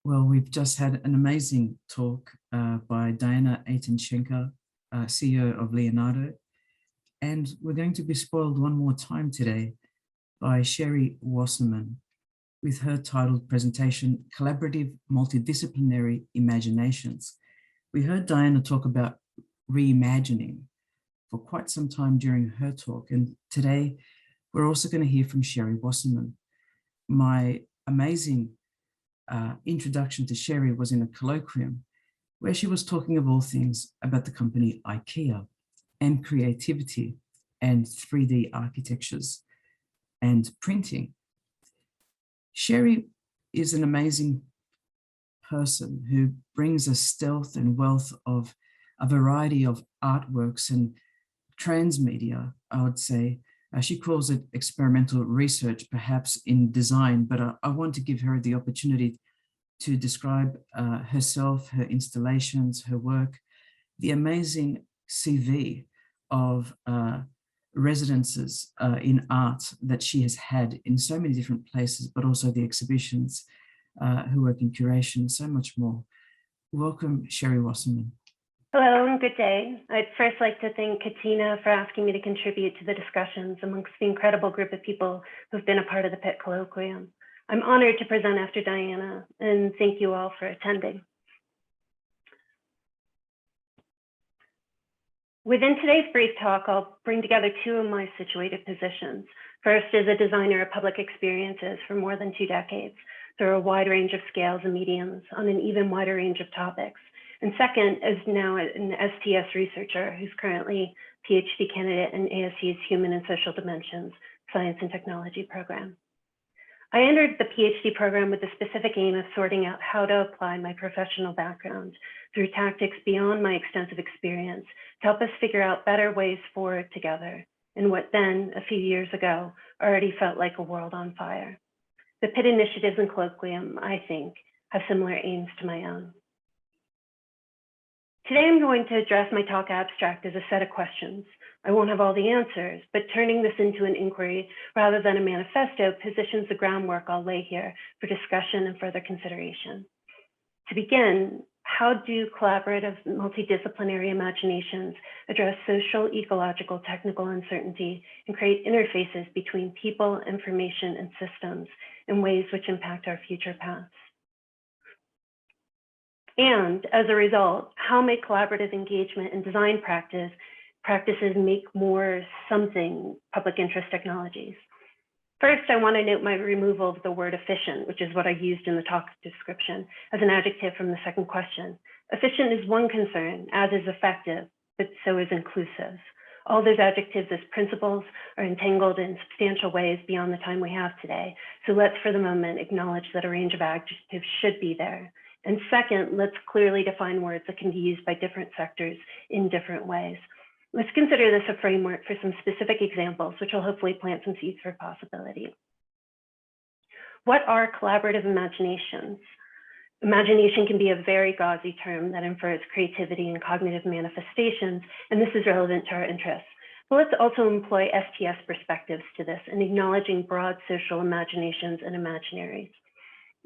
Well, we've just had an amazing talk by Diana Aitenshenko, CEO of Leonardo, and we're going to be spoiled one more time today by Sherri Wasserman with her titled presentation, Collaborative Multidisciplinary Imaginations. We heard Diana talk about reimagining for quite some time during her talk, and today we're also going to hear from Sherri Wasserman. My amazing introduction to Sherri was in a colloquium where she was talking of all things about the company IKEA and creativity and 3D architectures and printing. Sherri is an amazing person who brings a stealth and wealth of a variety of artworks and transmedia, I would say. She calls it experimental research, perhaps in design, but I want to give her the opportunity to describe herself, her installations, her work, the amazing CV of residences in art that she has had in so many different places, but also the exhibitions, her work in curation, so much more. Welcome, Sherri Wasserman. Hello and good day. I'd first like to thank Katina for asking me to contribute to the discussions amongst the incredible group of people who've been a part of the PIT Colloquium. I'm honored to present after Diana, and thank you all for attending. Within today's brief talk, I'll bring together two of my situated positions. First, as a designer of public experiences for more than 2 decades, through a wide range of scales and mediums on an even wider range of topics. And second, as now an STS researcher who's currently PhD candidate in ASU's Human and Social Dimensions Science and Technology program. I entered the PhD program with the specific aim of sorting out how to apply my professional background through tactics beyond my extensive experience to help us figure out better ways forward together in what then, a few years ago, already felt like a world on fire. The PIT initiatives and Colloquium, I think, have similar aims to my own. Today, I'm going to address my talk abstract as a set of questions. I won't have all the answers, but turning this into an inquiry rather than a manifesto positions the groundwork I'll lay here for discussion and further consideration. To begin, how do collaborative multidisciplinary imaginations address social, ecological, technical uncertainty and create interfaces between people, information, and systems in ways which impact our future paths? And as a result, how may collaborative engagement and design practices make more something public interest technologies? First, I want to note my removal of the word efficient, which is what I used in the talk description, as an adjective from the second question. Efficient is one concern, as is effective, but so is inclusive. All those adjectives as principles are entangled in substantial ways beyond the time we have today. So let's, for the moment, acknowledge that a range of adjectives should be there. And second, let's clearly define words that can be used by different sectors in different ways. Let's consider this a framework for some specific examples, which will hopefully plant some seeds for possibility. What are collaborative imaginations? Imagination can be a very gauzy term that infers creativity and cognitive manifestations, and this is relevant to our interests. But let's also employ STS perspectives to this in acknowledging broad social imaginations and imaginaries.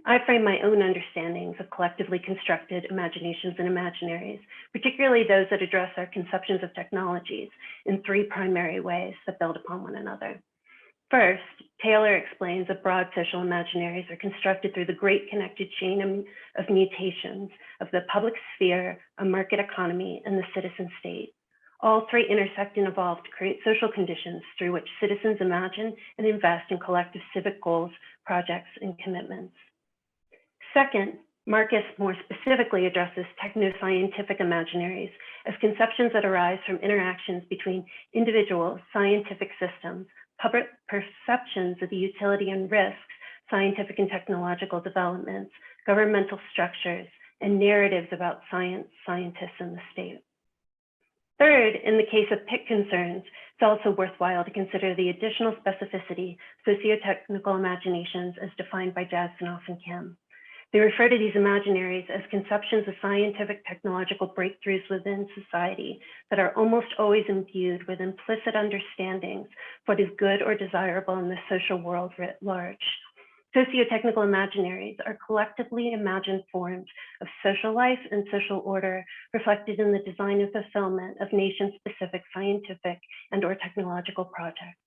I frame my own understandings of collectively constructed imaginations and imaginaries, particularly those that address our conceptions of technologies in 3 primary ways that build upon one another. First, Taylor explains that broad social imaginaries are constructed through the great connected chain of mutations of the public sphere, a market economy, and the citizen state. All 3 intersect and evolve to create social conditions through which citizens imagine and invest in collective civic goals, projects, and commitments. Second, Marcus more specifically addresses techno-scientific imaginaries as conceptions that arise from interactions between individual scientific systems, public perceptions of the utility and risks, scientific and technological developments, governmental structures, and narratives about science, scientists, and the state. Third, in the case of PIT concerns, it's also worthwhile to consider the additional specificity socio-technical imaginations as defined by Jasanoff and Kim. They refer to these imaginaries as conceptions of scientific technological breakthroughs within society that are almost always imbued with implicit understandings of what is good or desirable in the social world writ large. Socio-technical imaginaries are collectively imagined forms of social life and social order reflected in the design and fulfillment of nation-specific scientific and/or technological projects.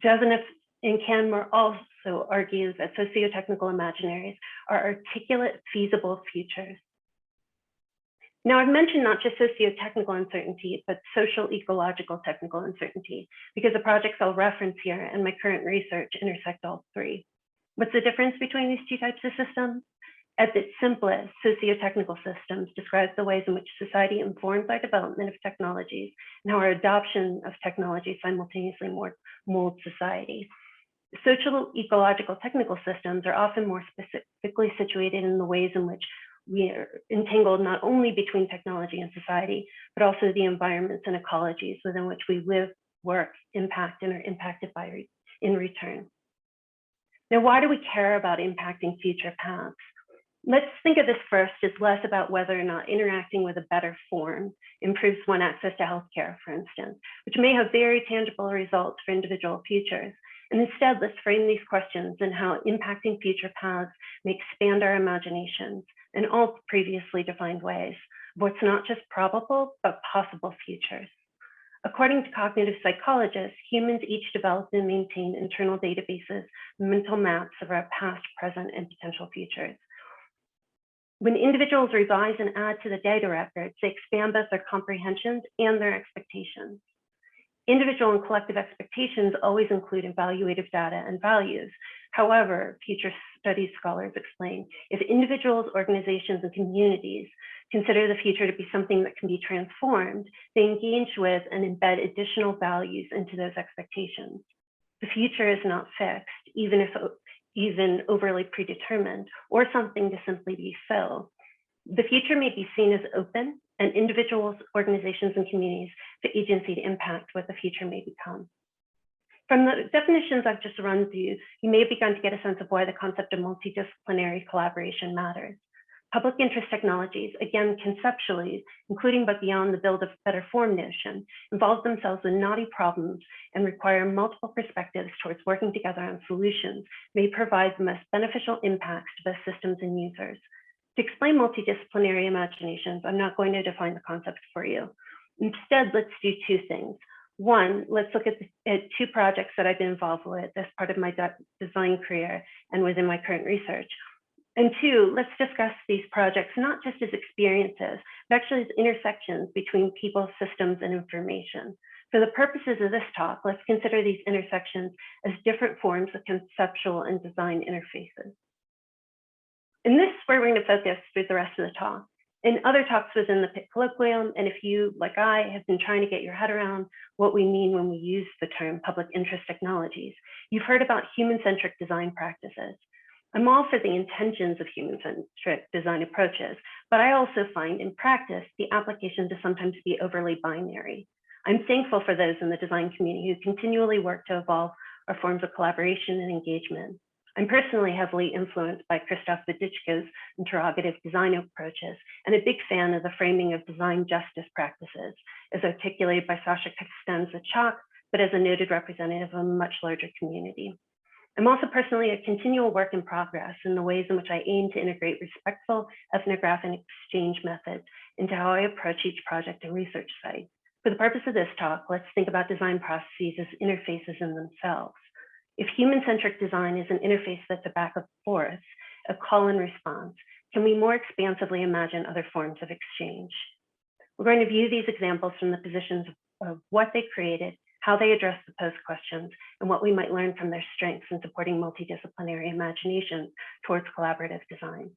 Jesenef and Canmore also argue that socio-technical imaginaries are articulate, feasible futures. Now, I've mentioned not just socio-technical uncertainty, but social-ecological-technical uncertainty, because the projects I'll reference here and my current research intersect all three. What's the difference between these two types of systems? At its simplest, socio-technical systems describe the ways in which society informs our development of technologies and how our adoption of technology simultaneously molds society. Social, ecological, technical systems are often more specifically situated in the ways in which we are entangled not only between technology and society, but also the environments and ecologies within which we live, work, impact, and are impacted by in return. Now, why do we care about impacting future paths? Let's think of this first as less about whether or not interacting with a better form improves one access to healthcare, for instance, which may have very tangible results for individual futures. And instead, let's frame these questions and how impacting future paths may expand our imaginations in all previously defined ways, what's not just probable, but possible futures. According to cognitive psychologists, humans each develop and maintain internal databases, mental maps of our past, present, and potential futures. When individuals revise and add to the data records, they expand both their comprehensions and their expectations. Individual and collective expectations always include evaluative data and values. However, future studies scholars explain, if individuals, organizations, and communities consider the future to be something that can be transformed, they engage with and embed additional values into those expectations. The future is not fixed, even overly predetermined, or something to simply be so. The future may be seen as open, and individuals, organizations, and communities have the agency to impact what the future may become. From the definitions I've just run through, you may have begun to get a sense of why the concept of multidisciplinary collaboration matters. Public interest technologies, again, conceptually, including but beyond the build of better form notion, involve themselves with knotty problems and require multiple perspectives towards working together on solutions may provide the most beneficial impacts to both systems and users. To explain multidisciplinary imaginations, I'm not going to define the concepts for you. Instead, let's do two things. One, let's look at two projects that I've been involved with as part of my design career and within my current research. And two, let's discuss these projects not just as experiences, but actually as intersections between people, systems, and information. For the purposes of this talk, let's consider these intersections as different forms of conceptual and design interfaces. And this is where we're going to focus through the rest of the talk. In other talks within the Colloquium, and if you, like I, have been trying to get your head around what we mean when we use the term public interest technologies, you've heard about human-centric design practices. I'm all for the intentions of human-centric design approaches, but I also find in practice, the application to sometimes be overly binary. I'm thankful for those in the design community who continually work to evolve our forms of collaboration and engagement. I'm personally heavily influenced by Krzysztof Wodiczko's interrogative design approaches and a big fan of the framing of design justice practices as articulated by Sasha Costanza-Chock, but as a noted representative of a much larger community. I'm also personally a continual work in progress in the ways in which I aim to integrate respectful ethnographic exchange methods into how I approach each project and research site. For the purpose of this talk, let's think about design processes as interfaces in themselves. If human-centric design is an interface that's a back and forth, a call and response, can we more expansively imagine other forms of exchange? We're going to view these examples from the positions of what they created, how they address the posed questions, and what we might learn from their strengths in supporting multidisciplinary imagination towards collaborative design.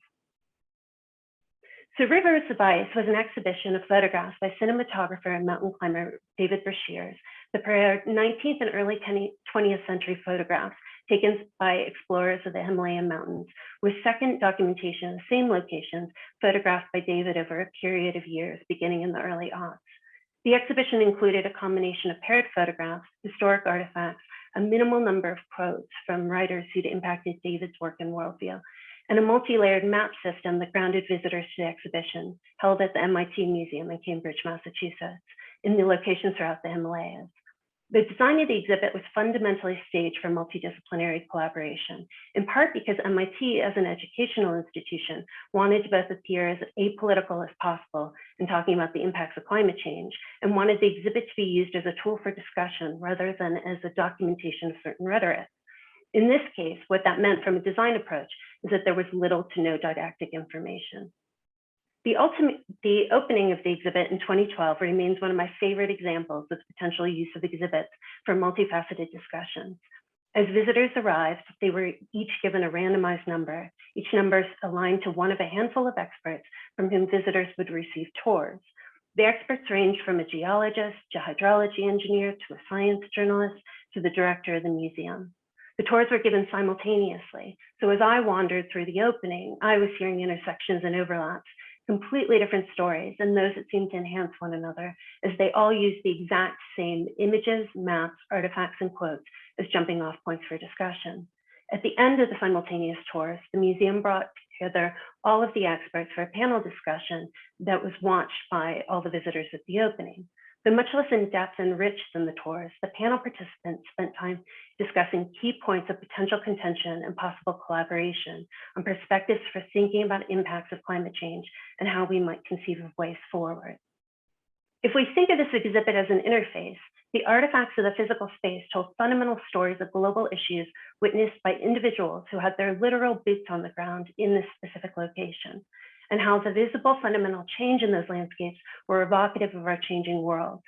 So Rivers of Ice was an exhibition of photographs by cinematographer and mountain climber David Brashears that paired 19th and early 20th century photographs taken by explorers of the Himalayan mountains with second documentation of the same locations photographed by David over a period of years beginning in the early aughts. The exhibition included a combination of paired photographs, historic artifacts, a minimal number of quotes from writers who'd impacted David's work and worldview, and a multi-layered map system that grounded visitors to the exhibition held at the MIT Museum in Cambridge, Massachusetts, in the locations throughout the Himalayas. The design of the exhibit was fundamentally staged for multidisciplinary collaboration, in part because MIT, as an educational institution, wanted to both appear as apolitical as possible in talking about the impacts of climate change, and wanted the exhibit to be used as a tool for discussion rather than as a documentation of certain rhetoric. In this case, what that meant from a design approach is that there was little to no didactic information. The opening of the exhibit in 2012 remains one of my favorite examples of potential use of exhibits for multifaceted discussions. As visitors arrived, they were each given a randomized number, each number aligned to one of a handful of experts from whom visitors would receive tours. The experts ranged from a geologist, to a hydrology engineer, to a science journalist, to the director of the museum. The tours were given simultaneously, so as I wandered through the opening, I was hearing intersections and overlaps, completely different stories, and those that seemed to enhance one another, as they all used the exact same images, maps, artifacts, and quotes as jumping off points for discussion. At the end of the simultaneous tours, the museum brought together all of the experts for a panel discussion that was watched by all the visitors at the opening. Though much less in depth and rich than the tours, the panel participants spent time discussing key points of potential contention and possible collaboration on perspectives for thinking about impacts of climate change and how we might conceive of ways forward. If we think of this exhibit as an interface, the artifacts of the physical space told fundamental stories of global issues witnessed by individuals who had their literal boots on the ground in this specific location, and how the visible fundamental change in those landscapes were evocative of our changing world.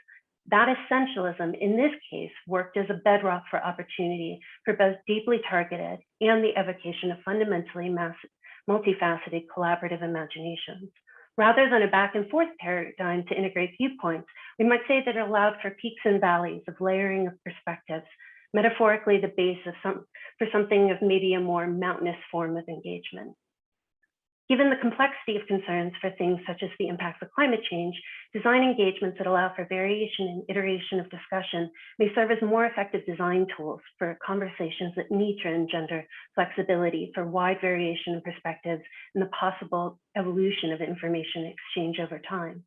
That essentialism, in this case, worked as a bedrock for opportunity for both deeply targeted and the evocation of fundamentally multifaceted collaborative imaginations. Rather than a back and forth paradigm to integrate viewpoints, we might say that it allowed for peaks and valleys of layering of perspectives, metaphorically the base of for something of maybe a more mountainous form of engagement. Given the complexity of concerns for things such as the impacts of climate change, design engagements that allow for variation and iteration of discussion may serve as more effective design tools for conversations that need to engender flexibility for wide variation in perspectives and the possible evolution of information exchange over time.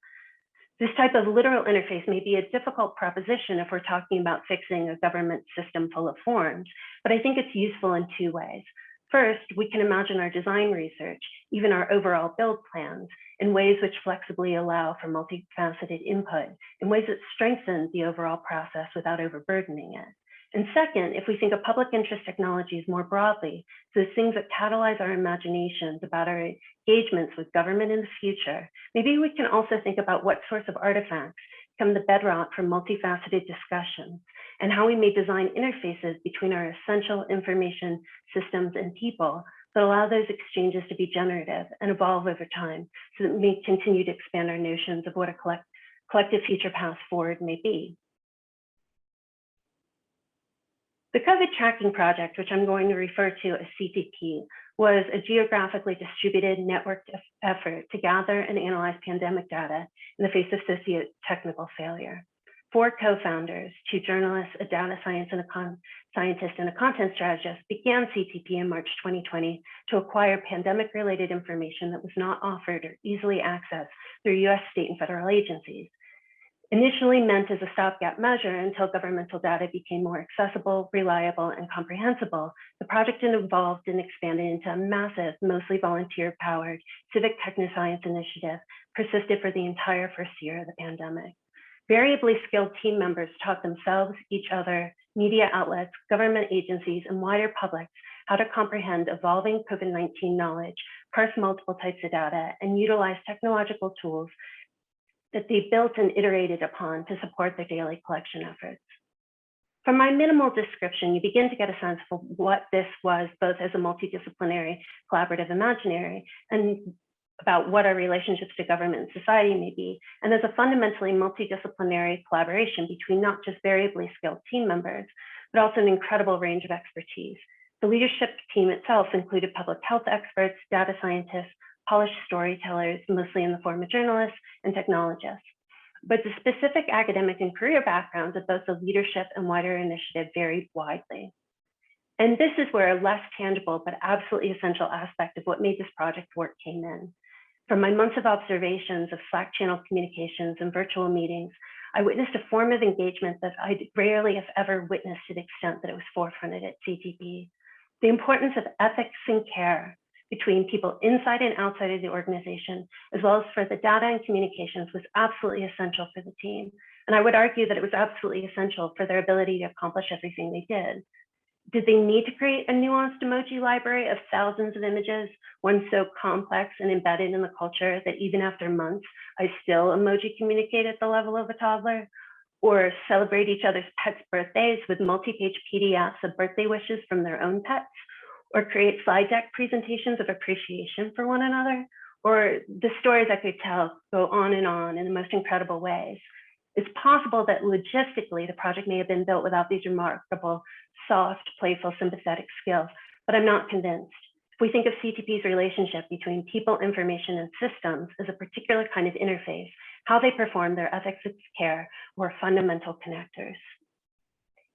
This type of literal interface may be a difficult proposition if we're talking about fixing a government system full of forms, but I think it's useful in two ways. First, we can imagine our design research, even our overall build plans, in ways which flexibly allow for multifaceted input, in ways that strengthen the overall process without overburdening it. And second, if we think of public interest technologies more broadly, so things that catalyze our imaginations about our engagements with government in the future, maybe we can also think about what sorts of artifacts become the bedrock for multifaceted discussions, and how we may design interfaces between our essential information systems and people that allow those exchanges to be generative and evolve over time so that we may continue to expand our notions of what a collective future path forward may be. The COVID tracking project, which I'm going to refer to as CTP, was a geographically distributed networked effort to gather and analyze pandemic data in the face of socio-technical failure. 4 co-founders, 2 journalists, a data scientist, and a content strategist, began CTP in March 2020 to acquire pandemic-related information that was not offered or easily accessed through US state and federal agencies. Initially meant as a stopgap measure until governmental data became more accessible, reliable, and comprehensible, the project evolved and expanded into a massive, mostly volunteer-powered civic technoscience initiative, persisted for the entire first year of the pandemic. Variably skilled team members taught themselves, each other, media outlets, government agencies, and wider publics how to comprehend evolving COVID-19 knowledge, parse multiple types of data, and utilize technological tools that they built and iterated upon to support their daily collection efforts. From my minimal description, you begin to get a sense of what this was, both as a multidisciplinary collaborative imaginary and about what our relationships to government and society may be, and as a fundamentally multidisciplinary collaboration between not just variably skilled team members, but also an incredible range of expertise. The leadership team itself included public health experts, data scientists, polished storytellers, mostly in the form of journalists and technologists. But the specific academic and career backgrounds of both the leadership and wider initiative varied widely. And this is where a less tangible but absolutely essential aspect of what made this project work came in. From my months of observations of Slack channel communications and virtual meetings, I witnessed a form of engagement that I rarely, if ever, witnessed to the extent that it was forefronted at CTP. The importance of ethics and care between people inside and outside of the organization, as well as for the data and communications, was absolutely essential for the team. And I would argue that it was absolutely essential for their ability to accomplish everything they did. Did they need to create a nuanced emoji library of thousands of images, one so complex and embedded in the culture that even after months, I still emoji communicate at the level of a toddler? Or celebrate each other's pets' birthdays with multi-page PDFs of birthday wishes from their own pets? Or create slide deck presentations of appreciation for one another? Or the stories I could tell go on in the most incredible ways. It's possible that logistically the project may have been built without these remarkable, soft, playful, sympathetic skills, but I'm not convinced. If we think of CTP's relationship between people, information, and systems as a particular kind of interface, how they perform their ethics of care were fundamental connectors.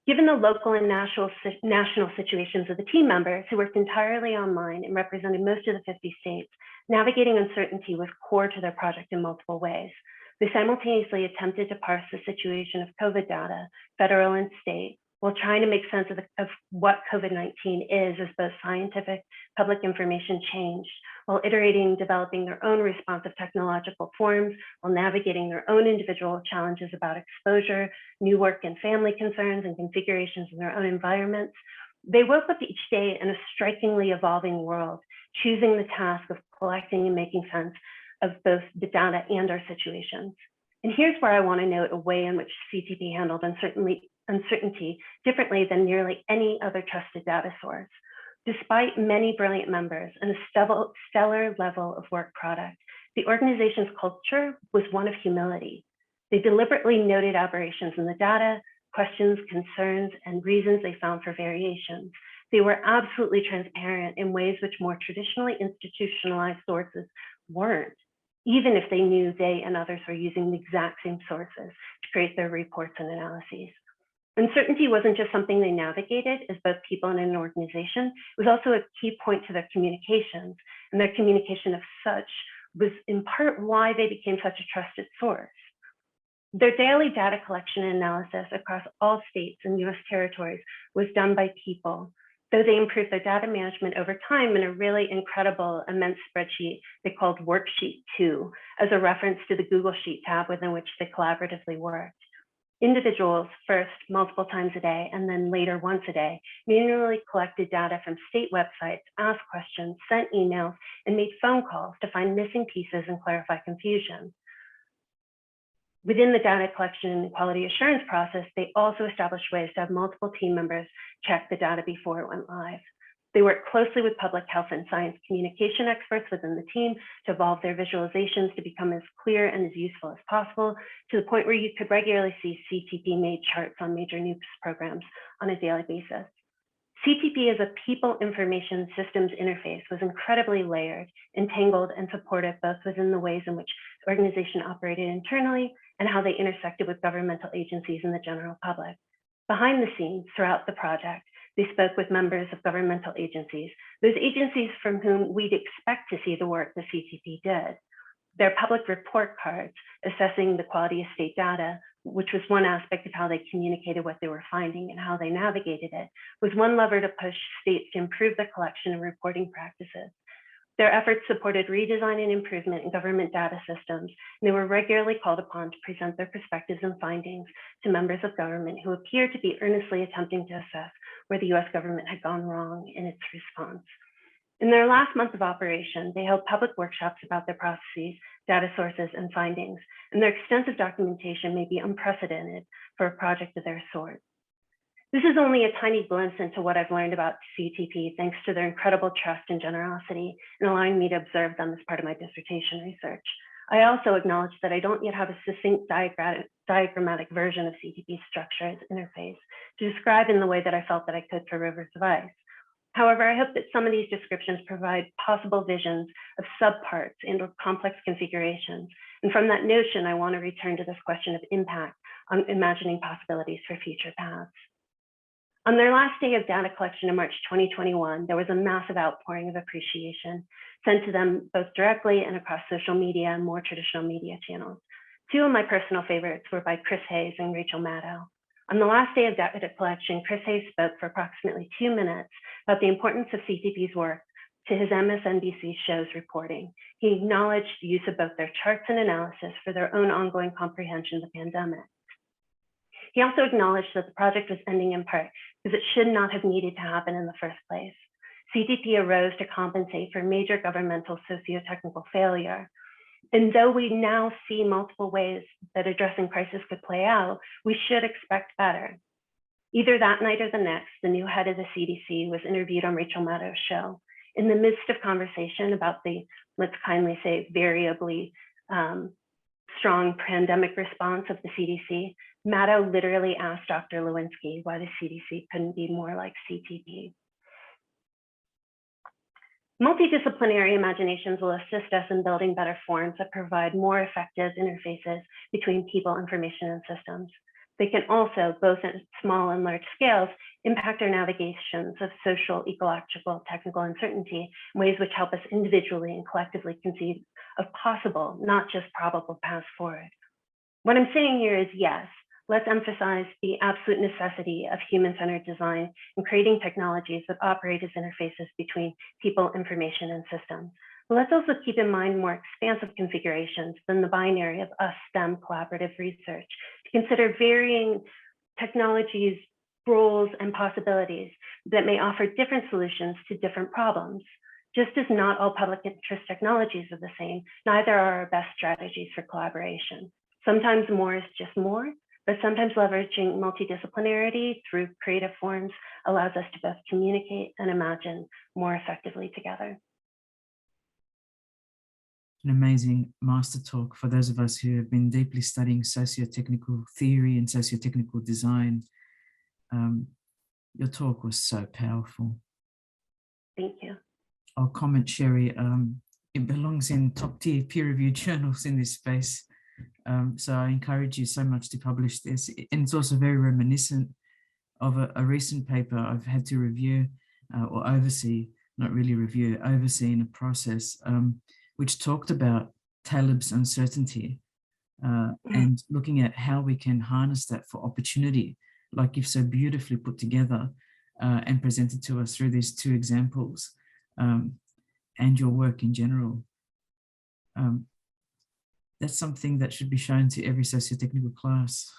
Given the local and national situations of the team members who worked entirely online and represented most of the 50 states, navigating uncertainty was core to their project in multiple ways. They simultaneously attempted to parse the situation of COVID data, federal and state, while trying to make sense of what COVID-19 is as both scientific, public information changed, while iterating, developing their own responsive technological forms, while navigating their own individual challenges about exposure, new work and family concerns, and configurations in their own environments. They woke up each day in a strikingly evolving world, choosing the task of collecting and making sense of both the data and our situations. And here's where I want to note a way in which CTP handled uncertainty differently than nearly any other trusted data source. Despite many brilliant members and a stellar level of work product, the organization's culture was one of humility. They deliberately noted aberrations in the data, questions, concerns, and reasons they found for variations. They were absolutely transparent in ways which more traditionally institutionalized sources weren't, even if they knew they and others were using the exact same sources to create their reports and analyses. Uncertainty wasn't just something they navigated as both people and an organization, it was also a key point to their communications, and their communication of such was in part why they became such a trusted source. Their daily data collection and analysis across all states and US territories was done by people, though they improved their data management over time in a really incredible, immense spreadsheet they called Worksheet 2 as a reference to the Google Sheet tab within which they collaboratively worked. Individuals first multiple times a day and then later once a day manually collected data from state websites, asked questions, sent emails, and made phone calls to find missing pieces and clarify confusion. Within the data collection and quality assurance process, they also established ways to have multiple team members check the data before it went live. They worked closely with public health and science communication experts within the team to evolve their visualizations to become as clear and as useful as possible, to the point where you could regularly see CTP-made charts on major news programs on a daily basis. CTP as a people information systems interface was incredibly layered, entangled, and supportive both within the ways in which the organization operated internally and how they intersected with governmental agencies and the general public. Behind the scenes, throughout the project, they spoke with members of governmental agencies, those agencies from whom we'd expect to see the work the CTP did. Their public report cards assessing the quality of state data, which was one aspect of how they communicated what they were finding and how they navigated it, was one lever to push states to improve their collection and reporting practices. Their efforts supported redesign and improvement in government data systems, and they were regularly called upon to present their perspectives and findings to members of government who appeared to be earnestly attempting to assess where the US government had gone wrong in its response. In their last month of operation, they held public workshops about their processes, data sources, and findings, and their extensive documentation may be unprecedented for a project of their sort. This is only a tiny glimpse into what I've learned about CTP, thanks to their incredible trust and generosity in allowing me to observe them as part of my dissertation research. I also acknowledge that I don't yet have a succinct diagrammatic version of CTP's structure as interface to describe in the way that I felt that I could for Rivers of Ice. However, I hope that some of these descriptions provide possible visions of subparts and or complex configurations. And from that notion, I want to return to this question of impact on imagining possibilities for future paths. On their last day of data collection in March 2021, there was a massive outpouring of appreciation sent to them both directly and across social media and more traditional media channels. Two of my personal favorites were by Chris Hayes and Rachel Maddow. On the last day of data collection, Chris Hayes spoke for approximately 2 minutes about the importance of CTP's work to his MSNBC show's reporting. He acknowledged the use of both their charts and analysis for their own ongoing comprehension of the pandemic. He also acknowledged that the project was ending in part because it should not have needed to happen in the first place. CTP arose to compensate for major governmental socio-technical failure. And though we now see multiple ways that addressing crisis could play out, we should expect better. Either that night or the next, the new head of the CDC was interviewed on Rachel Maddow's show. In the midst of conversation about the, let's kindly say, variably strong pandemic response of the CDC, Maddow literally asked Dr. Lewinsky why the CDC couldn't be more like CTP. Multidisciplinary imaginations will assist us in building better forms that provide more effective interfaces between people, information, and systems. They can also, both at small and large scales, impact our navigations of social, ecological, technical uncertainty in ways which help us individually and collectively conceive of possible, not just probable paths forward. What I'm saying here is yes, let's emphasize the absolute necessity of human-centered design and creating technologies that operate as interfaces between people, information, and systems. But let's also keep in mind more expansive configurations than the binary of us-STEM collaborative research to consider varying technologies, roles, and possibilities that may offer different solutions to different problems. Just as not all public interest technologies are the same, neither are our best strategies for collaboration. Sometimes more is just more, but sometimes leveraging multidisciplinarity through creative forms allows us to both communicate and imagine more effectively together. An amazing master talk for those of us who have been deeply studying socio-technical theory and socio-technical design. Your talk was so powerful. Thank you. I'll comment, Sherri, it belongs in top-tier peer-reviewed journals in this space. So I encourage you so much to publish this. And it's also very reminiscent of a recent paper I've had to review or oversee, not really review, oversee in a process, which talked about Taleb's uncertainty and looking at how we can harness that for opportunity, like you've so beautifully put together and presented to us through these two examples and your work in general. That's something that should be shown to every socio-technical class.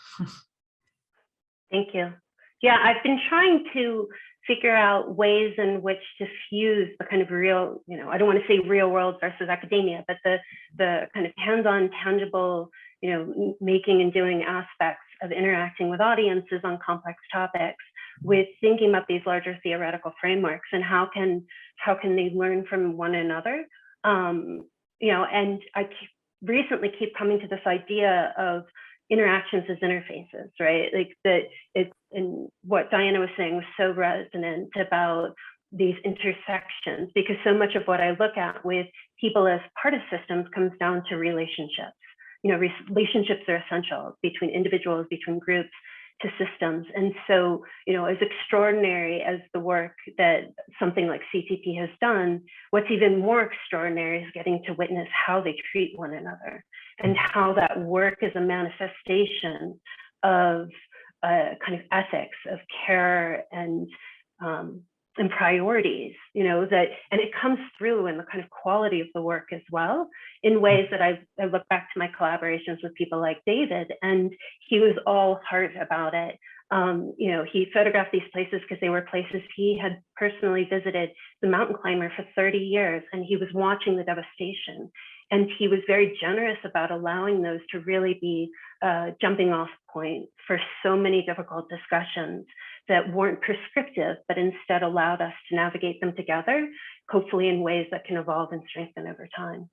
Thank you. Yeah, I've been trying to figure out ways in which to fuse the kind of real, I don't want to say real world versus academia, but the kind of hands-on, tangible, making and doing aspects of interacting with audiences on complex topics with thinking about these larger theoretical frameworks and how can they learn from one another. And I recently keep coming to this idea of interactions as interfaces, right? Like that it's, and what Diana was saying was so resonant about these intersections, because so much of what I look at with people as part of systems comes down to relationships. Relationships are essential between individuals, between groups, to systems. And so, as extraordinary as the work that something like CTP has done, what's even more extraordinary is getting to witness how they treat one another and how that work is a manifestation of kind of ethics, of care and priorities, and it comes through in the kind of quality of the work as well, in ways that I look back to my collaborations with people like David, and he was all heart about it. He photographed these places because they were places he had personally visited, the mountain climber for 30 years, and he was watching the devastation. And he was very generous about allowing those to really be a jumping off point for so many difficult discussions that weren't prescriptive, but instead allowed us to navigate them together, hopefully in ways that can evolve and strengthen over time.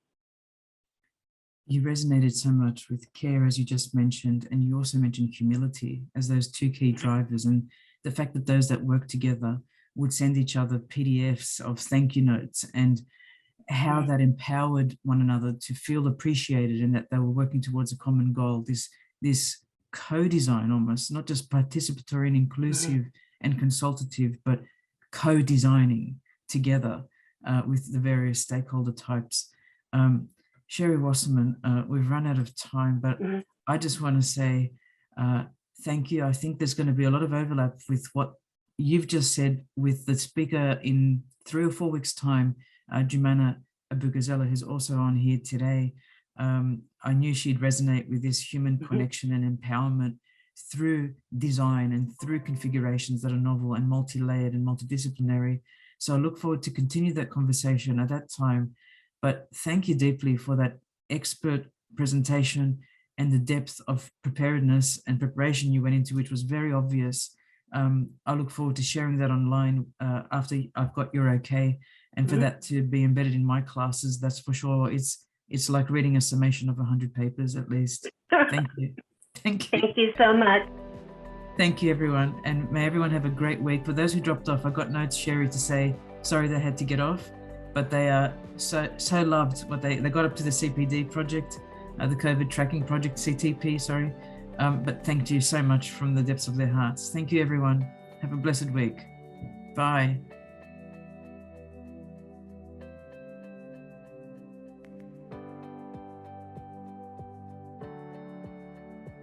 You resonated so much with care, as you just mentioned, and you also mentioned humility as those two key drivers, and the fact that those that work together would send each other PDFs of thank you notes, and how that empowered one another to feel appreciated and that they were working towards a common goal, this co-design almost, not just participatory and inclusive and consultative, but co-designing together with the various stakeholder types. Sherri Wasserman, we've run out of time, but I just want to say thank you. I think there's going to be a lot of overlap with what you've just said with the speaker in 3 or 4 weeks' time, Jumana Abugazela, who's also on here today. I knew she'd resonate with this human connection and empowerment through design and through configurations that are novel and multi-layered and multidisciplinary. So I look forward to continue that conversation at that time. But thank you deeply for that expert presentation and the depth of preparedness and preparation you went into, which was very obvious. I look forward to sharing that online after I've got your okay, and for that to be embedded in my classes. That's for sure. It's like reading a summation of 100 papers at least. Thank you. Thank you. Thank you so much. Thank you, everyone. And may everyone have a great week. For those who dropped off, I got notes, Sherri, to say, sorry they had to get off, but they are so loved what they got up to the CPD project, the COVID tracking project, CTP, sorry. But thank you so much from the depths of their hearts. Thank you, everyone. Have a blessed week. Bye.